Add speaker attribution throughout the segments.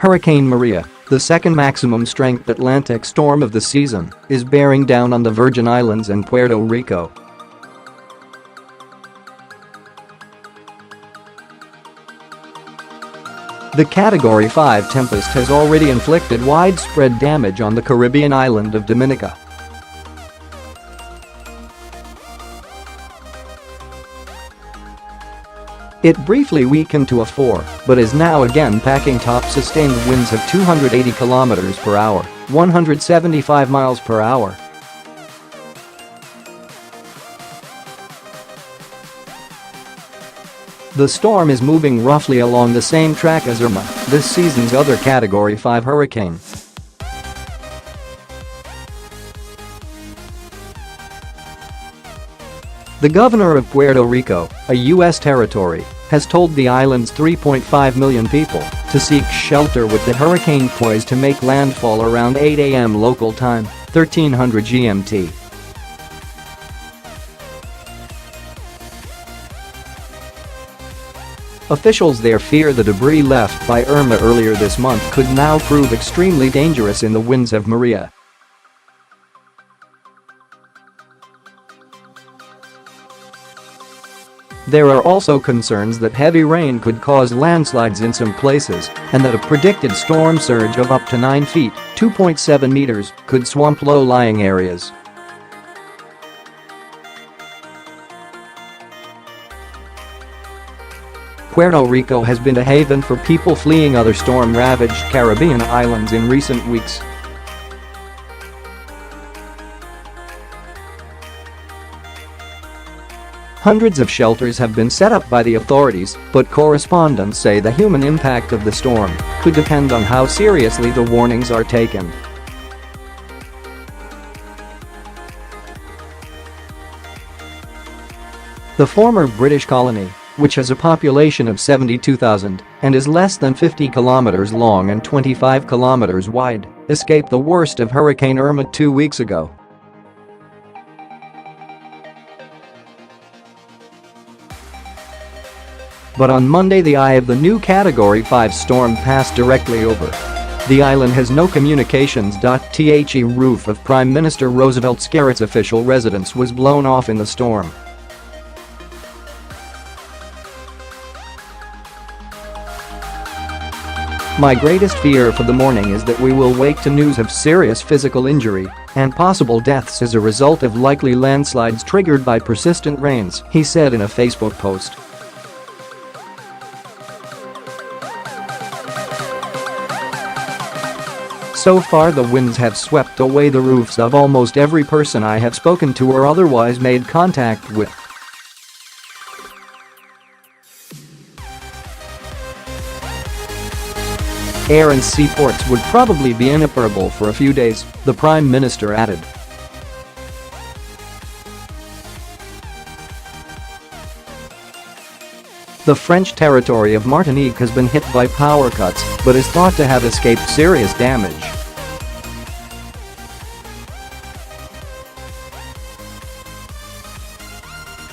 Speaker 1: Hurricane Maria, the second maximum strength Atlantic storm of the season, is bearing down on the Virgin Islands and Puerto Rico. The Category 5 tempest has already inflicted widespread damage on the Caribbean island of Dominica. It briefly weakened to a 4, but is now again packing top sustained winds of 280 km per hour, 175 miles per hour. The storm is moving roughly along the same track as Irma, this season's other Category 5 hurricane. The governor of Puerto Rico, a U.S. territory, has told the island's 3.5 million people to seek shelter with the hurricane poised to make landfall around 8 a.m. local time, 1300 GMT. Officials there fear the debris left by Irma earlier this month could now prove extremely dangerous in the winds of Maria. There are also concerns that heavy rain could cause landslides in some places and that a predicted storm surge of up to 9 feet (2.7 meters) could swamp low-lying areas. Puerto Rico has been a haven for people fleeing other storm-ravaged Caribbean islands in recent weeks. Hundreds of shelters have been set up by the authorities, but correspondents say the human impact of the storm could depend on how seriously the warnings are taken. The former British colony, which has a population of 72,000 and is less than 50 kilometers long and 25 kilometers wide, escaped the worst of Hurricane Irma 2 weeks ago. But on Monday the eye of the new Category 5 storm passed directly over. The island has no communications. The roof of Prime Minister Roosevelt Skerritt's official residence was blown off in the storm. My greatest fear for the morning is that we will wake to news of serious physical injury and possible deaths as a result of likely landslides triggered by persistent rains, he said in a Facebook post. So far the winds have swept away the roofs of almost every person I have spoken to or otherwise made contact with. Air and seaports would probably be inoperable for a few days, the Prime Minister added. The French territory of Martinique has been hit by power cuts but is thought to have escaped serious damage.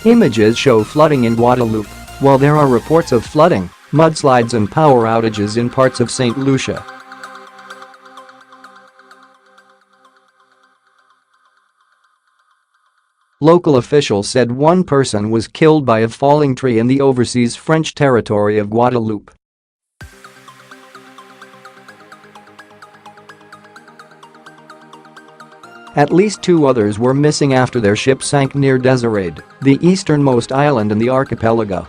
Speaker 1: Images show flooding in Guadeloupe, while there are reports of flooding, mudslides and power outages in parts of St. Lucia. Local officials said one person was killed by a falling tree in the overseas French territory of Guadeloupe. At least 2 others were missing after their ship sank near Desirade, the easternmost island in the archipelago.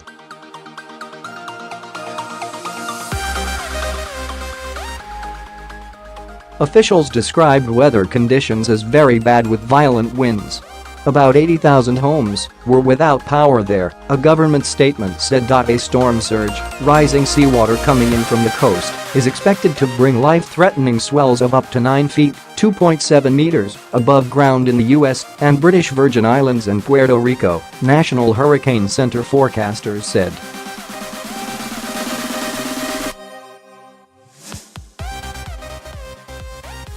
Speaker 1: Officials described weather conditions as very bad with violent winds. About 80,000 homes were without power there, a government statement said. A storm surge, rising seawater coming in from the coast, is expected to bring life-threatening swells of up to 9 feet (2.7 meters) above ground in the U.S. and British Virgin Islands and Puerto Rico, National Hurricane Center forecasters said.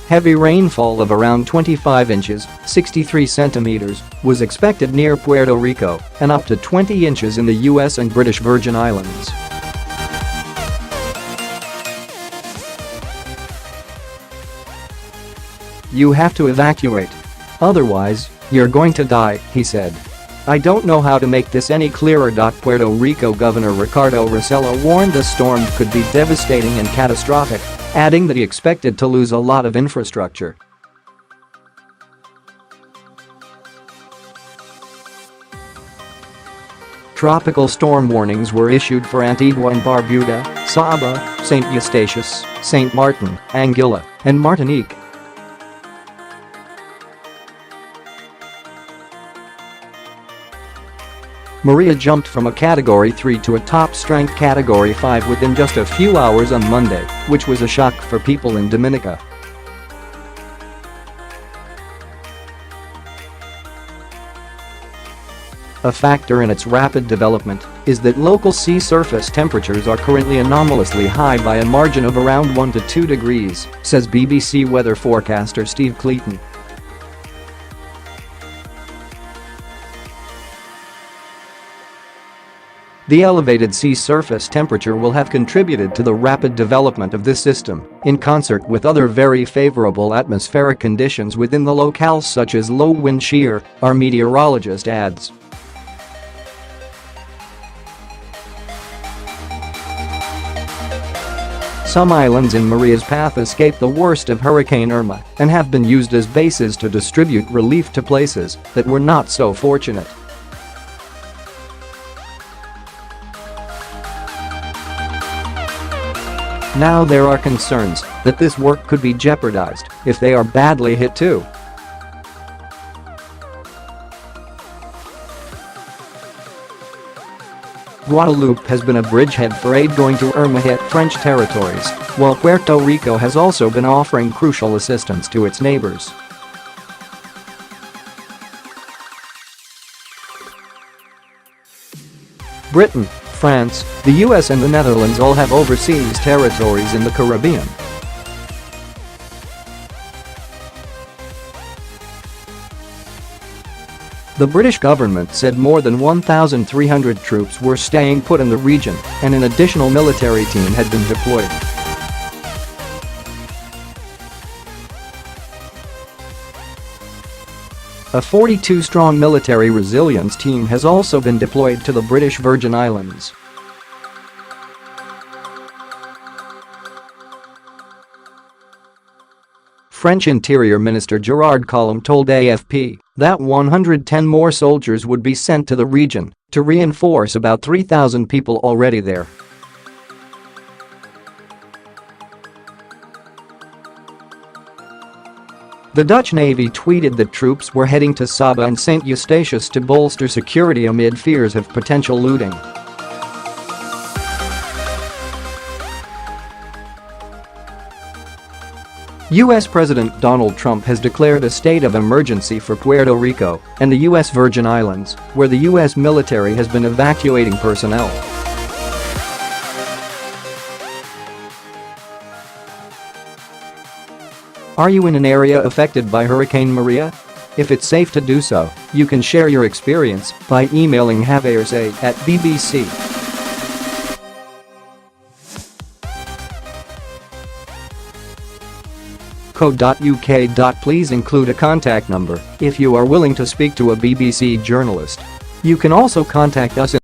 Speaker 1: Heavy rainfall of around 25 inches (63 centimeters) was expected near Puerto Rico and up to 20 inches in the U.S. and British Virgin Islands. You have to evacuate. Otherwise, you're going to die, he said. I don't know how to make this any clearer. Puerto Rico Governor Ricardo Rossello warned the storm could be devastating and catastrophic, adding that he expected to lose a lot of infrastructure. Tropical storm warnings were issued for Antigua and Barbuda, Saba, St. Eustatius, St. Martin, Anguilla, and Martinique. Maria jumped from a Category 3 to a top-strength Category 5 within just a few hours on Monday, which was a shock for people in Dominica. A factor in its rapid development is that local sea surface temperatures are currently anomalously high by a margin of around 1 to 2 degrees, says BBC weather forecaster Steve Clayton. The elevated sea surface temperature will have contributed to the rapid development of this system, in concert with other very favorable atmospheric conditions within the locale such as low wind shear, our meteorologist adds. Some islands in Maria's path escaped the worst of Hurricane Irma and have been used as bases to distribute relief to places that were not so fortunate. Now there are concerns that this work could be jeopardized if they are badly hit too. Guadeloupe has been a bridgehead for aid going to Irma-hit French territories, while Puerto Rico has also been offering crucial assistance to its neighbors. Britain, France, the US and the Netherlands all have overseas territories in the Caribbean. The British government said more than 1,300 troops were staying put in the region and an additional military team had been deployed. A 42-strong military resilience team has also been deployed to the British Virgin Islands. French Interior Minister Gerard Collomb told AFP that 110 more soldiers would be sent to the region to reinforce about 3,000 people already there. The Dutch Navy tweeted that troops were heading to Saba and St. Eustatius to bolster security amid fears of potential looting. U.S. President Donald Trump has declared a state of emergency for Puerto Rico and the U.S. Virgin Islands, where the U.S. military has been evacuating personnel. Are you in an area affected by Hurricane Maria? If it's safe to do so, you can share your experience by emailing haversay@bbc. .co.uk. Please include a contact number if you are willing to speak to a BBC journalist. You can also contact us